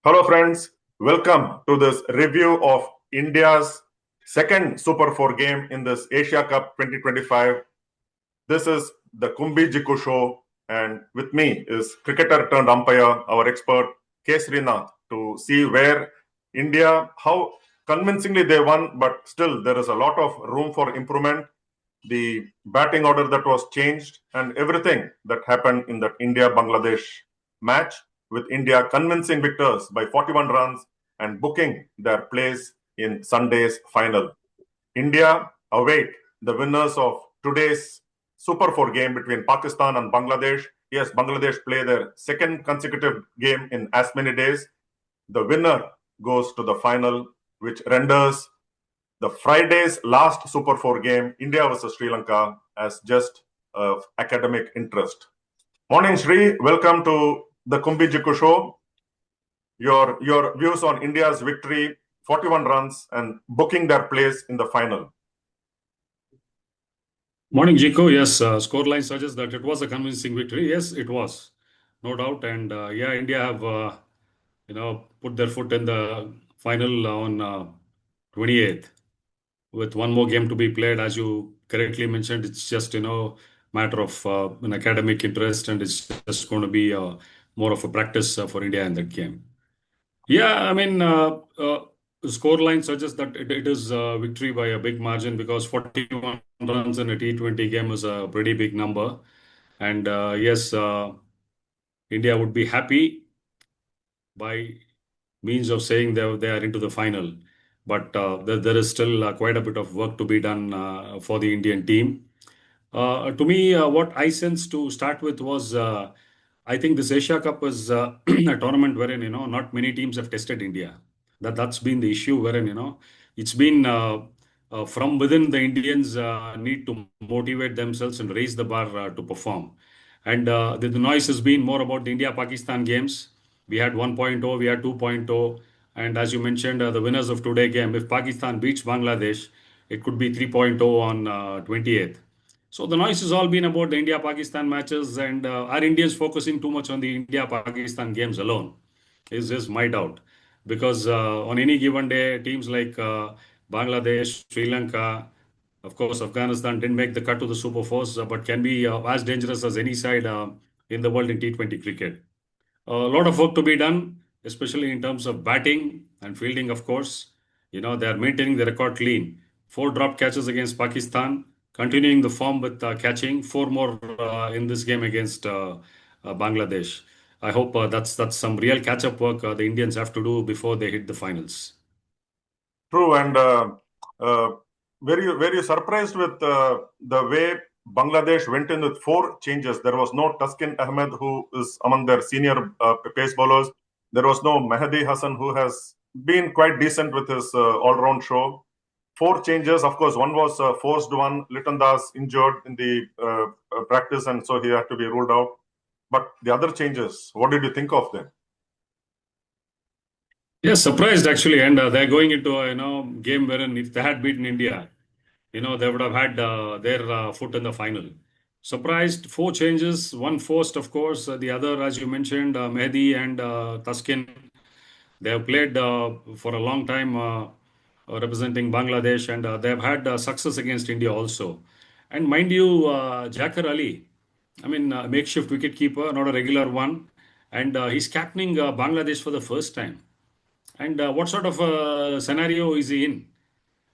Hello, friends. Welcome to this review of India's second Super 4 game in this Asia Cup 2025. This is the Kumbi Jiku show, and with me is cricketer turned umpire, our expert K Srinath, to see where India, how convincingly they won, but still there is a lot of room for improvement. The batting order that was changed, and everything that happened in that India Bangladesh match, with India convincing victors by 41 runs and booking their place in Sunday's final. India await the winners of today's Super 4 game between Pakistan and Bangladesh. Yes, Bangladesh play their second consecutive game in as many days. The winner goes to the final, which renders the Friday's last Super 4 game, India versus Sri Lanka, as just of academic interest. Morning, Sri. Welcome to the Kumbi Jiku show. Your views on India's victory, 41 runs, and booking their place in the final. Morning, Jiku. Yes, scoreline suggests that it was a convincing victory. Yes, it was, no doubt. And India have put their foot in the final on 28th, with one more game to be played. As you correctly mentioned, it's just matter of an academic interest, and it's just going to be more of a practice for India in that game. Yeah, I mean, the scoreline suggests that it is a victory by a big margin, because 41 runs in a T20 game is a pretty big number. And yes, India would be happy by means of saying they are into the final. But there is still quite a bit of work to be done for the Indian team. To me, what I sensed to start with was I think this Asia Cup was a tournament wherein not many teams have tested India. That's been the issue, wherein it's been from within the Indians need to motivate themselves and raise the bar to perform. And the noise has been more about the India-Pakistan games. We had 1.0, we had 2.0, and as you mentioned, the winners of today game, if Pakistan beats Bangladesh, it could be 3.0 on 28th. So the noise has all been about the India-Pakistan matches, and are Indians focusing too much on the India-Pakistan games alone? Is my doubt, because on any given day, teams like Bangladesh, Sri Lanka, of course, Afghanistan didn't make the cut to the Super Fours, but can be as dangerous as any side in the world in T20 cricket. A lot of work to be done, especially in terms of batting and fielding, of course. They are maintaining the record clean. Four drop catches against Pakistan, continuing the form with catching, four more in this game against Bangladesh. I hope that's some real catch-up work the Indians have to do before they hit the finals. True, and were you surprised with the way Bangladesh went in with four changes? There was no Taskin Ahmed, who is among their senior pace bowlers. There was no Mehdi Hassan, who has been quite decent with his all-round show. Four changes, of course. One was forced one. Liton Das injured in the practice, and so he had to be ruled out. But the other changes, what did you think of them? Yes, surprised actually, and they're going into a game wherein if they had beaten India, they would have had their foot in the final. Surprised, four changes, one forced, of course. The other, as you mentioned, Mehdi and Taskin, they have played for a long time representing Bangladesh, and they have had success against India also. And mind you, Jakar Ali, I mean, makeshift wicketkeeper, not a regular one, and he's captaining Bangladesh for the first time. And what sort of scenario is he in?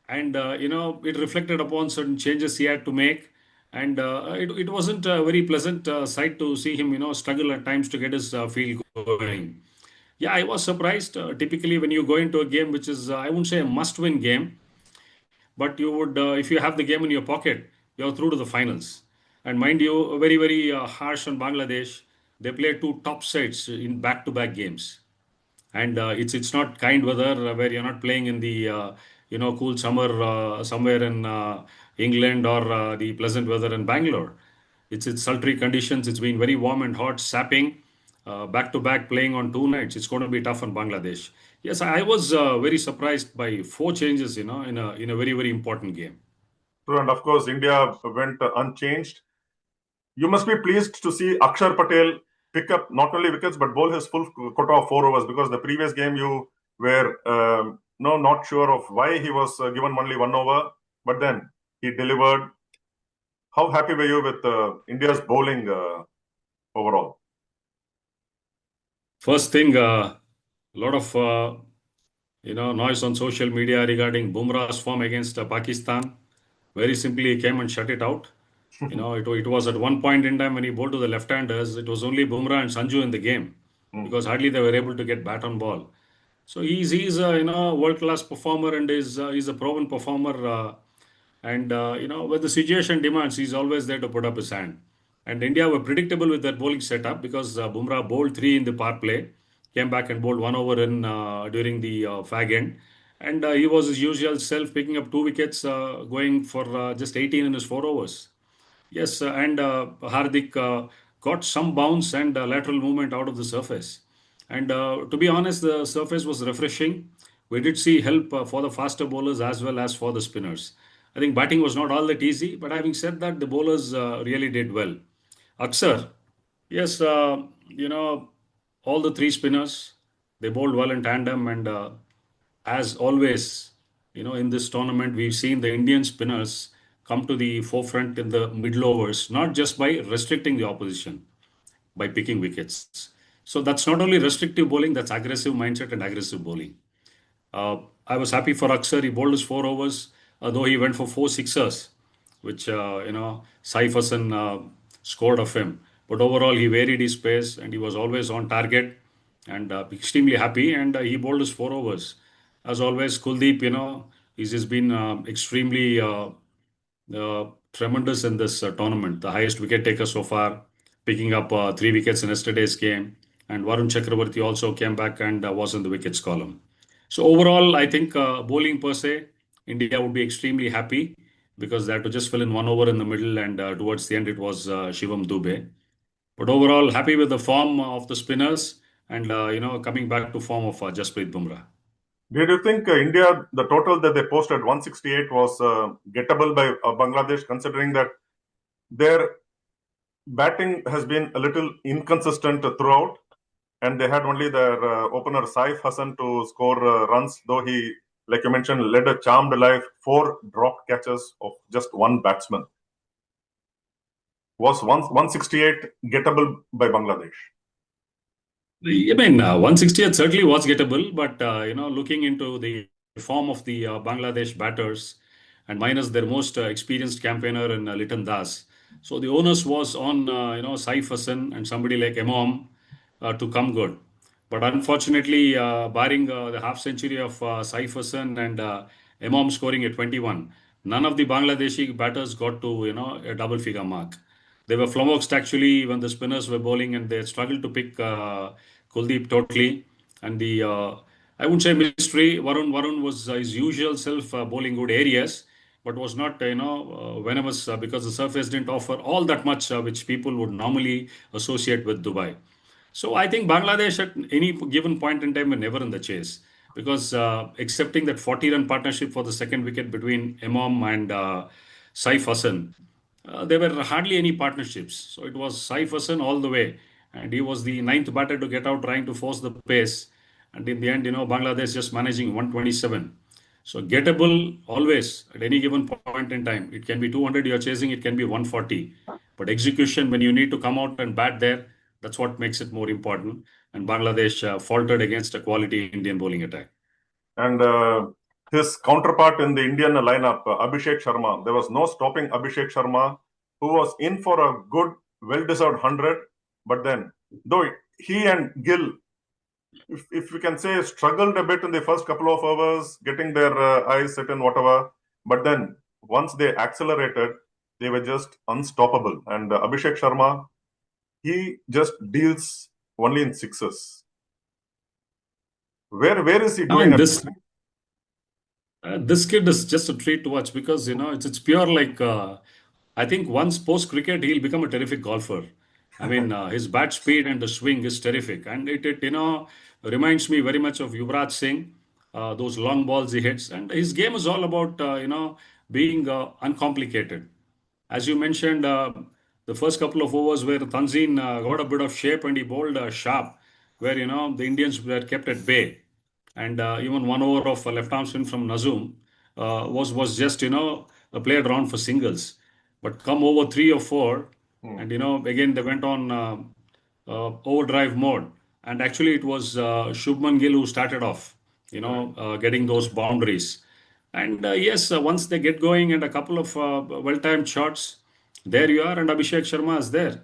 And it reflected upon certain changes he had to make, and it wasn't a very pleasant sight to see him struggle at times to get his field going. Yeah, I was surprised. Typically when you go into a game which is I wouldn't say a must win game, but you would if you have the game in your pocket, you're through to the finals. And mind you, very very harsh on Bangladesh. They play two top sides in back to back games, and it's not kind weather where you're not playing in the cool summer somewhere in England, or the pleasant weather in Bangalore. It's sultry conditions. It's been very warm and hot, sapping. Back to back playing on two nights. It's going to be tough on Bangladesh. Yes, I was very surprised by four changes. In a very very important game. True, and of course, India went unchanged. You must be pleased to see Akshar Patel pick up not only wickets but bowl his full quota of 4 overs, because the previous game you were no not sure of why he was given only 1 over, but then he delivered. How happy were you with India's bowling overall? First thing, a lot of noise on social media regarding Bumrah's form against Pakistan. Very simply, he came and shut it out. It was at one point in time when he bowled to the left-handers, it was only Bumrah and Sanju in the game Hmm. because hardly they were able to get bat on ball. So he's a world-class performer and he's a proven performer. And when the situation demands, he's always there to put up his hand. And India were predictable with their bowling setup because Bumrah bowled three in the power play, came back and bowled 1 over in during the fag end, and he was his usual self, picking up 2 wickets, going for just 18 in his 4 overs. Yes, and Hardik got some bounce and lateral movement out of the surface. And to be honest, the surface was refreshing. We did see help for the faster bowlers as well as for the spinners. I think batting was not all that easy, but having said that, the bowlers really did well. Aksar, yes, all the three spinners, they bowled well in tandem, and as always, in this tournament, we've seen the Indian spinners come to the forefront in the middle overs, not just by restricting the opposition, by picking wickets. So that's not only restrictive bowling, that's aggressive mindset and aggressive bowling. I was happy for Aksar. He bowled his 4 overs, though he went for four sixers, which Saif Hassan scored of him. But overall, he varied his pace and he was always on target and extremely happy. And he bowled his 4 overs. As always, Kuldeep, he's just been extremely tremendous in this tournament. The highest wicket taker so far, picking up 3 wickets in yesterday's game. And Varun Chakravarti also came back and was in the wickets column. So overall, I think bowling per se, India would be extremely happy because they had to just fill in 1 over in the middle, and towards the end it was Shivam Dube. But overall, happy with the form of the spinners and coming back to form of Jasprit Bumrah. Did you think India, the total that they posted 168 was gettable by Bangladesh, considering that their batting has been a little inconsistent throughout, and they had only their opener Saif Hassan to score runs, though he, like you mentioned, led a charmed life, 4 dropped catches of just one batsman. Was 168 gettable by Bangladesh? I mean, 168 certainly was gettable, but looking into the form of the Bangladesh batters and minus their most experienced campaigner in Liton Das, so the onus was on Saif Hassan and somebody like Imam to come good. But unfortunately, barring the half century of Saif Hassan and Imam scoring at 21, none of the Bangladeshi batters got to a double figure mark. They were flummoxed actually when the spinners were bowling, and they struggled to pick Kuldeep totally. And the I wouldn't say mystery. Varun was his usual self, bowling good areas, but was not venomous because the surface didn't offer all that much which people would normally associate with Dubai. So I think Bangladesh at any given point in time were never in the chase because accepting that 40-run partnership for the second wicket between Imam and Saif Hassan, there were hardly any partnerships. So it was Saif Hassan all the way, and he was the ninth batter to get out, trying to force the pace. And in the end, Bangladesh just managing 127. So gettable always at any given point in time. It can be 200 you're chasing, it can be 140. But execution, when you need to come out and bat there, that's what makes it more important. And Bangladesh faltered against a quality Indian bowling attack. And his counterpart in the Indian lineup, Abhishek Sharma, there was no stopping Abhishek Sharma, who was in for a good, well-deserved 100. But then, though he and Gill, if we can say, struggled a bit in the first couple of overs, getting their eyes set in whatever. But then, once they accelerated, they were just unstoppable. And Abhishek Sharma, he just deals only in sixes. Where is he I doing mean, at? this kid is just a treat to watch because it's pure like I think once post cricket he'll become a terrific golfer. I mean his bat speed and the swing is terrific, and it reminds me very much of Yuvraj Singh. Those long balls he hits, and his game is all about being uncomplicated. As you mentioned, the first couple of overs where Tanzeen got a bit of shape and he bowled sharp, where the Indians were kept at bay, and even one over of a left-arm spin from Nazum was just played around for singles, but come over three or four, Hmm. and again they went on overdrive mode, and actually it was Shubman Gill who started off, Correct. getting those boundaries. And yes, once they get going and a couple of well-timed shots, there you are, and Abhishek Sharma is there.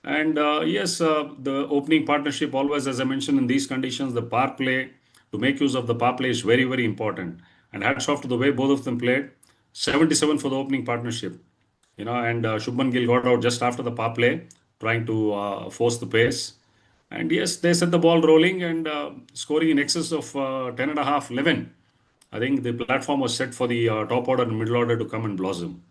And yes, the opening partnership always, as I mentioned, in these conditions, the power play, to make use of the power play is very, very important. And hats off to the way both of them played. 77 for the opening partnership. And Shubman Gill got out just after the power play, trying to force the pace. And yes, they set the ball rolling and scoring in excess of 10 and a half, 11. I think the platform was set for the top order and middle order to come and blossom.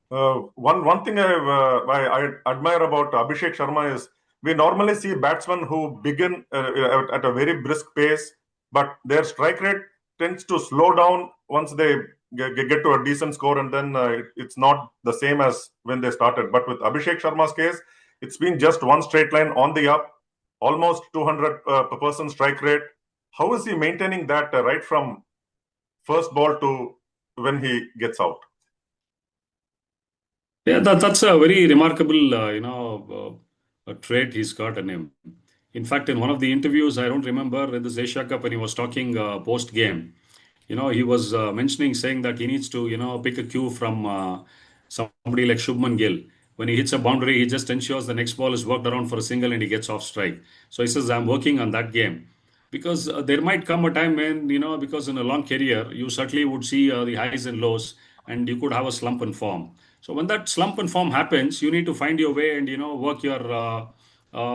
One thing I admire about Abhishek Sharma is we normally see batsmen who begin at a very brisk pace, but their strike rate tends to slow down once they get to a decent score, and then it's not the same as when they started. But with Abhishek Sharma's case, it's been just one straight line on the up, almost 200 per person strike rate. How is he maintaining that right from first ball to when he gets out? Yeah, that's a very remarkable, a trait he's got in him. In fact, in one of the interviews, I don't remember in this Asia Cup when he was talking post game, he was mentioning, saying that he needs to, pick a cue from somebody like Shubman Gill. When he hits a boundary, he just ensures the next ball is worked around for a single and he gets off strike. So he says, I'm working on that game. Because there might come a time when, because in a long career, you certainly would see the highs and lows and you could have a slump in form. So when that slump in form happens, you need to find your way and, work your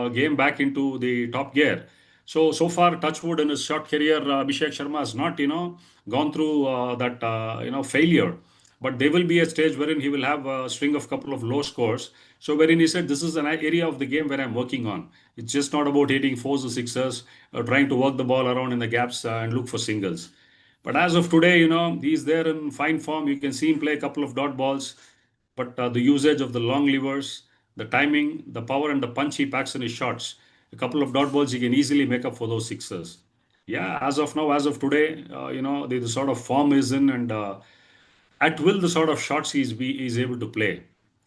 game back into the top gear. So far, Touchwood in his short career, Abhishek Sharma has not, gone through that, failure. But there will be a stage wherein he will have a string of couple of low scores. So wherein he said, this is an area of the game where I'm working on. It's just not about hitting fours or sixes, trying to work the ball around in the gaps and look for singles. But as of today, he's there in fine form. You can see him play a couple of dot balls, but the usage of the long levers, the timing, the power, and the punch he packs in his shots, a couple of dot balls, he can easily make up for those sixes. Yeah, as of now, as of today, the sort of form is in, and at will, the sort of shots he's able to play.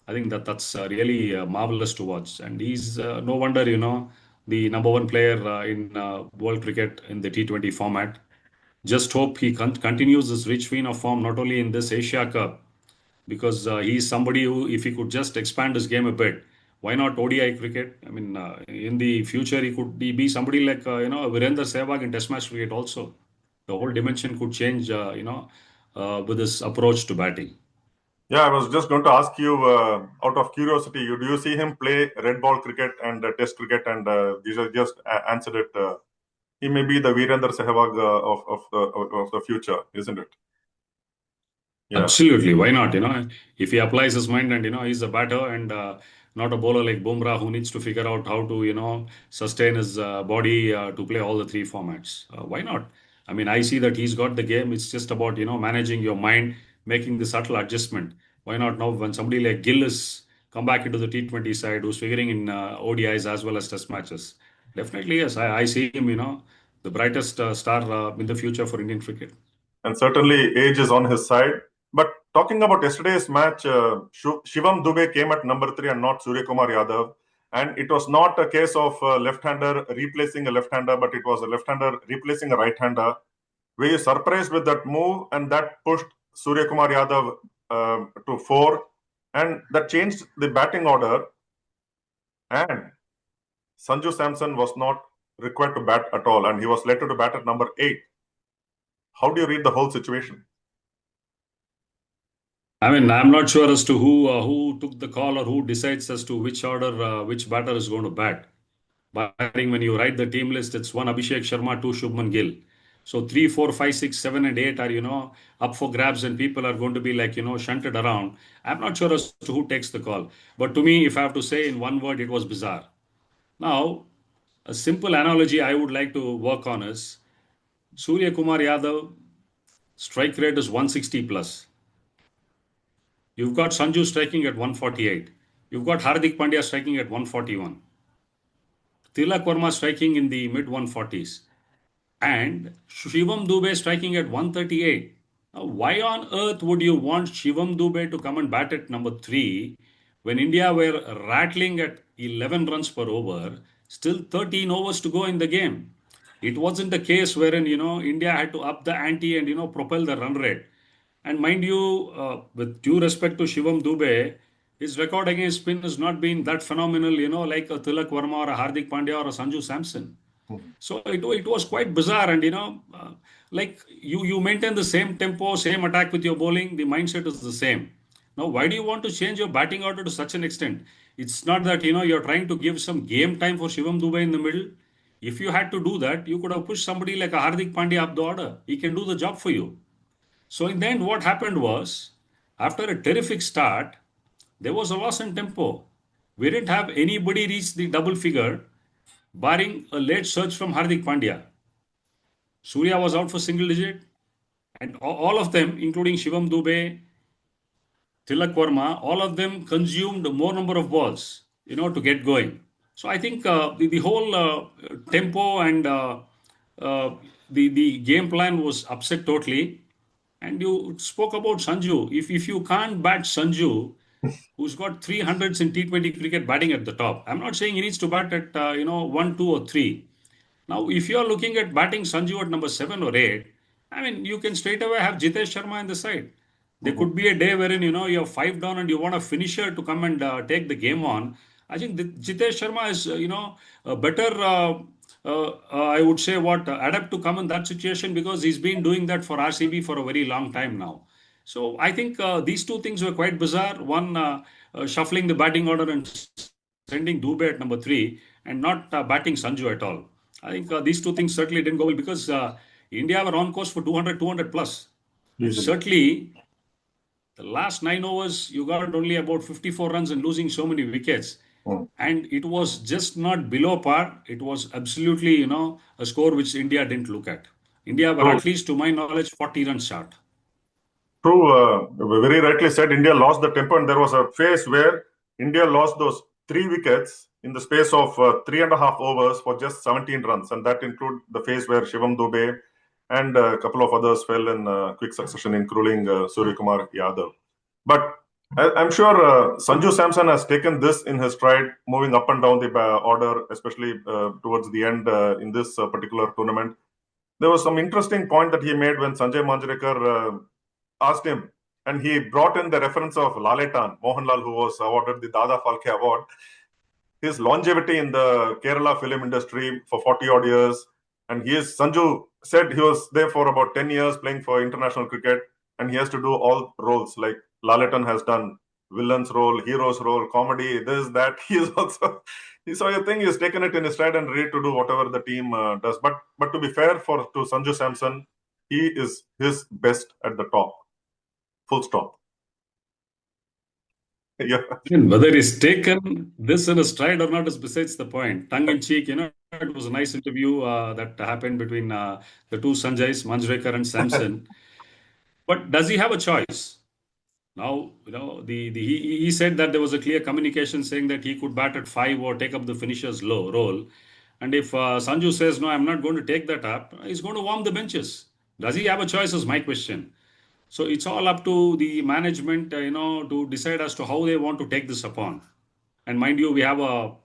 I think that's really marvelous to watch, and he's no wonder the number one player in world cricket in the T20 format. Just hope he continues this rich vein of form not only in this Asia Cup, because he's somebody who, if he could just expand his game a bit, why not ODI cricket? I mean, in the future, he could be somebody like, Virender Sehwag in Test match cricket also. The whole dimension could change, with his approach to batting. Yeah, I was just going to ask you, out of curiosity, do you see him play red ball cricket and test cricket? And you just answered it. He may be the Virender Sehwag of the future, isn't it? Yeah. Absolutely, why not? If he applies his mind and he's a batter and not a bowler like Bumrah who needs to figure out how to sustain his body to play all the three formats. Why not? I mean, I see that he's got the game. It's just about managing your mind, making the subtle adjustment. Why not now when somebody like Gill is come back into the T20 side, who's figuring in ODIs as well as Test matches? Definitely, yes. I see him. The brightest star in the future for Indian cricket. And certainly age is on his side. But talking about yesterday's match, Shivam Dube came at number 3 and not Surya Kumar Yadav. And it was not a case of a left-hander replacing a left-hander, but it was a left-hander replacing a right-hander. Were you surprised with that move? And that pushed Surya Kumar Yadav to 4. And that changed the batting order. And Sanju Samson was not required to bat at all. And he was let to bat at number 8. How do you read the whole situation? I mean, I'm not sure as to who took the call or who decides as to which order which batter is going to bat. But I think when you write the team list, it's one Abhishek Sharma, two Shubman Gill. So three, four, five, six, seven, and eight are up for grabs, and people are going to be like shunted around. I'm not sure as to who takes the call. But to me, if I have to say in one word, it was bizarre. Now, a simple analogy I would like to work on is Surya Kumar Yadav strike rate is 160 plus. You've got Sanju striking at 148. You've got Hardik Pandya striking at 141, Tilak Verma striking in the mid 140s, and Shivam Dubey striking at 138. Now, why on earth would you want Shivam Dubey to come and bat at number 3 when India were rattling at 11 runs per over, still 13 overs to go in the game? It wasn't a case wherein, India had to up the ante and, propel the run rate. And mind you, with due respect to Shivam Dubey, his record against spin has not been that phenomenal, like a Tilak Verma or a Hardik Pandya or a Sanju Samson. Mhm. So it was quite bizarre, and like you maintain the same tempo, same attack with your bowling. The mindset is the same. Now, why do you want to change your batting order to such an extent? It's not that you're trying to give some game time for Shivam Dubey in the middle. If you had to do that, you could have pushed somebody like a Hardik Pandya up the order. He can do the job for you. So in the end, what happened was, after a terrific start, there was a loss in tempo. We didn't have anybody reach the double figure, barring a late surge from Hardik Pandya. Surya was out for single digit, and all of them, including Shivam Dubey, Tilak Verma, all of them consumed more number of balls, to get going. So I think the whole tempo and uh, the game plan was upset totally. And you spoke about Sanju. If you can't bat Sanju, who's got 300s in T20 cricket batting at the top, I'm not saying he needs to bat at 1, 2, or 3. Now, if you are looking at batting Sanju at number 7 or 8, I mean, you can straight away have Jitesh Sharma in the side. There Mhm. could be a day wherein, you're 5 down and you want a finisher to come and take the game on. I think Jitesh Sharma is, a better, I would say, adapt to come in that situation because he's been doing that for RCB for a very long time now. So I think these two things were quite bizarre. One, shuffling the batting order and sending Dubey at number 3 and not batting Sanju at all. I think these two things certainly didn't go well because India were on course for 200, 200 plus. And Easily. certainly, the last 9 overs, you got only about 54 runs and losing so many wickets. Mm. And it was just not below par. It was absolutely, a score which India didn't look at. India were True, at least, to my knowledge, 40 runs short. true. Very rightly said. India lost the tempo, and there was a phase where India lost those 3 wickets in the space of 3.5 overs for just 17 runs, and that include the phase where Shivam Dubey and a couple of others fell in quick succession, including Surya Kumar Yadav. But I'm sure Sanju Samson has taken this in his stride, moving up and down the order, especially towards the end in this particular tournament. There was some interesting point that he made when Sanjay Manjrekar asked him, and he brought in the reference of Laletan, Mohanlal, who was awarded the Dada Phalke Award. His longevity in the Kerala film industry for 40 odd years. And Sanju said he was there for about 10 years playing for international cricket, and he has to do all roles like Laletan has done villain's role, hero's role, comedy, this, that. He is also, so I think he's taken it in his stride and ready to do whatever the team does. But to be fair to Sanju Samson, he is his best at the top. Full stop. Yeah. And whether he's taken this in a stride or not is besides the point. Tongue in cheek, it was a nice interview that happened between the two Sanjays, Manjrekar and Samson. But does he have a choice? Now, he said that there was a clear communication saying that he could bat at 5 or take up the finisher's low role. And if Sanju says, no, I'm not going to take that up, he's going to warm the benches. Does he have a choice is my question. So it's all up to the management, to decide as to how they want to take this upon. And mind you, we have a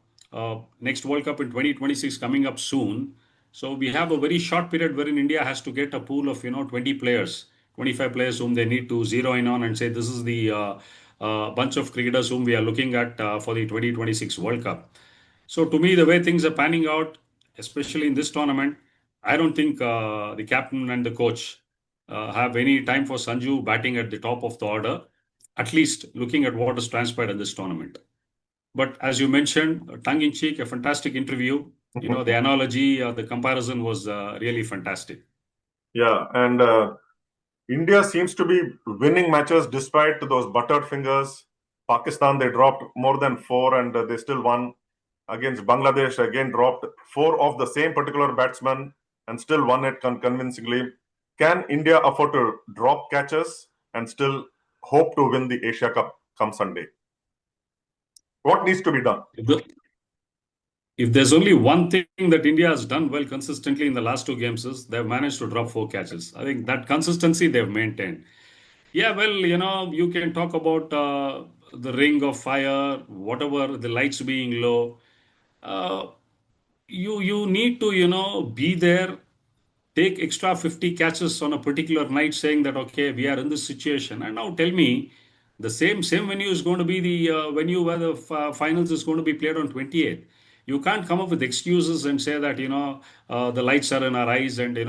next World Cup in 2026 coming up soon. So we have a very short period wherein India has to get a pool of 20 players, 25 players whom they need to zero in on and say this is the bunch of cricketers whom we are looking at for the 2026 World Cup. So to me, the way things are panning out, especially in this tournament, I don't think the captain and the coach have any time for Sanju batting at the top of the order, at least looking at what has transpired in this tournament. But as you mentioned, tongue in cheek, a fantastic interview. The analogy, the comparison was really fantastic. Yeah. And India seems to be winning matches despite those buttered fingers. Pakistan, they dropped more than 4 and they still won. Against Bangladesh, again dropped 4 of the same particular batsman and still won it convincingly. Can India afford to drop catches and still hope to win the Asia Cup come Sunday? What needs to be done? If there's only one thing that India has done well consistently in the last two games is they've managed to drop four catches. I think that consistency they've maintained. Yeah, well, you can talk about the ring of fire, whatever, the lights being low. Uh, you need to be there, take extra 50 catches on a particular night, saying that okay, we are in this situation. And now tell me, the same venue is going to be the venue where the finals is going to be played on 28th. You can't come up with excuses and say that the lights are in our eyes, and the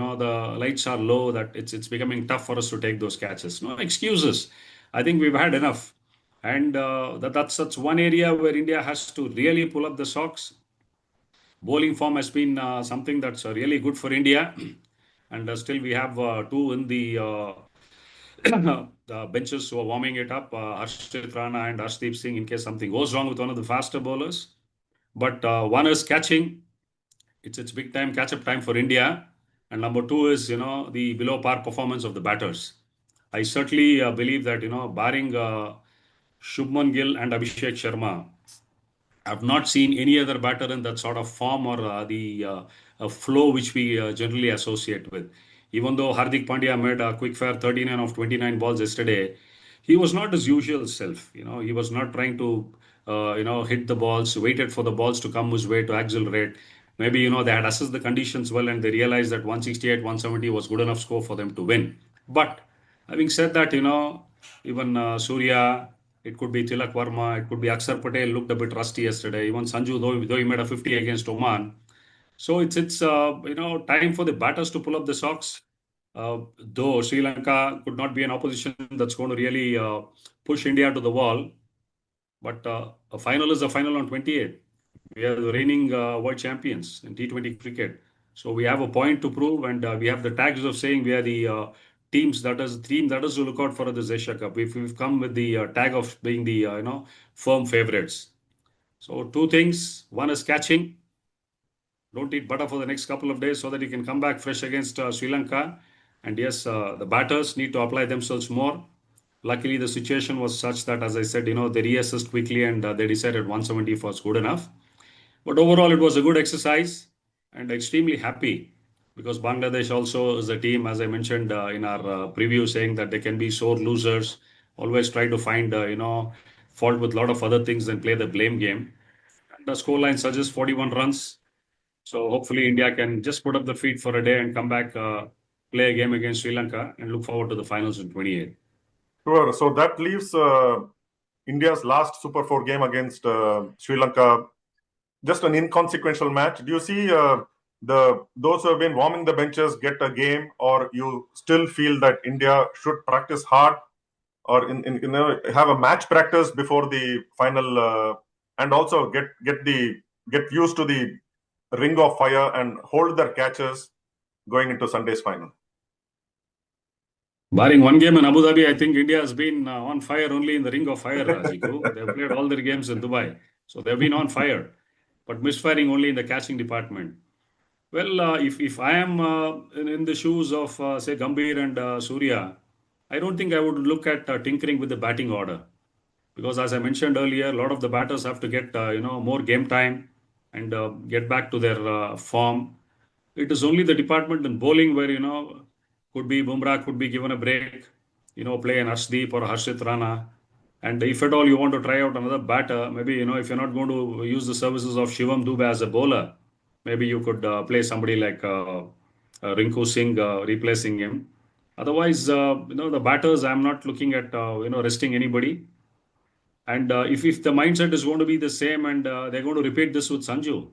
lights are low, that it's becoming tough for us to take those catches. No excuses. I think we've had enough. And that's one area where India has to really pull up the socks. Bowling form has been something that's really good for India, and still we have two in the the benches who are warming it up, Harshit Rana and Arshdeep Singh, in case something goes wrong with one of the faster bowlers. But one is catching. It's big time catch up time for India, and number two is the below par performance of the batters. I certainly believe that barring Shubman Gill and Abhishek Sharma, I've not seen any other batter in that sort of form or the flow which we generally associate with. Even though Hardik Pandya made a quick fire 39 of 29 balls yesterday, he was not his usual self. He was not trying to hit the balls, waited for the balls to come his way to accelerate. Maybe they had assessed the conditions well and they realized that 168, 170 was good enough score for them to win. But having said that, even Surya, it could be Tilak Verma, it could be Akshar Patel looked a bit rusty yesterday. Even Sanju, though he made a 50 against Oman. So it's time for the batters to pull up the socks. Though Sri Lanka could not be an opposition that's going to really push India to the wall, but a final is a final on 28th. We are the reigning world champions in T20 cricket. So we have a point to prove, and we have the tags of saying we are the team that is to look out for this Asia Cup. We've come with the tag of being the firm favorites. So two things: one is catching. Don't eat butter for the next couple of days so that you can come back fresh against Sri Lanka. And yes, the batters need to apply themselves more. Luckily, the situation was such that, as I said, they reassessed quickly and they decided 170 was good enough. But overall, it was a good exercise and extremely happy because Bangladesh also is a team, as I mentioned in our preview, saying that they can be sore losers, always try to find, fault with a lot of other things and play the blame game. And the scoreline suggests 41 runs. So hopefully, India can just put up the feet for a day and come back, play a game against Sri Lanka, and look forward to the finals in 28. Sure. So that leaves India's last Super 4 game against Sri Lanka just an inconsequential match. Do you see those who have been warming the benches get a game, or you still feel that India should practice hard, or have a match practice before the final, and also get used to the ring of fire and hold their catches going into Sunday's final? Barring one game in Abu Dhabi, I think India has been on fire only in the ring of fire, Jiku. They've played all their games in Dubai. So they've been on fire, but misfiring only in the catching department. Well, if I am in the shoes of, say, Gambhir and Surya, I don't think I would look at tinkering with the batting order. Because as I mentioned earlier, a lot of the batters have to get more game time and get back to their form. It is only the department in bowling where could be Bumrah could be given a break, play an Arshdeep or a Harshit Rana. And if at all you want to try out another batter, maybe if you're not going to use the services of Shivam Dube as a bowler, maybe you could play somebody like Rinku Singh replacing him. Otherwise, the batters, I'm not looking at resting anybody. And if the mindset is going to be the same and they're going to repeat this with Sanju,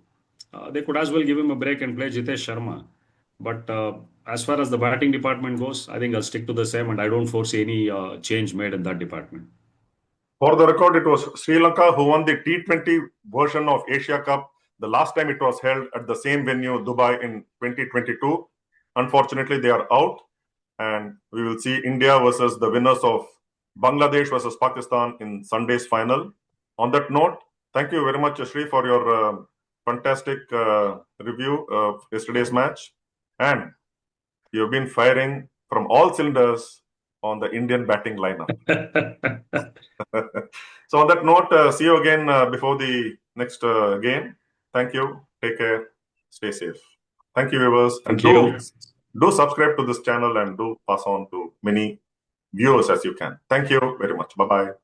they could as well give him a break and play Jitesh Sharma. But as far as the batting department goes, I think I'll stick to the same and I don't foresee any change made in that department. For the record, it was Sri Lanka who won the T20 version of Asia Cup the last time it was held at the same venue, Dubai, in 2022. Unfortunately, they are out, and we will see India versus the winners of Bangladesh versus Pakistan in Sunday's final. On that note, thank you very much, Shri, for your fantastic review of yesterday's match. And you've been firing from all cylinders on the Indian batting lineup. So on that note, see you again before the next game. Thank you. Take care. Stay safe. Thank you, viewers, and Thank you. do subscribe to this channel and do pass on to many viewers as you can. Thank you very much. Bye bye.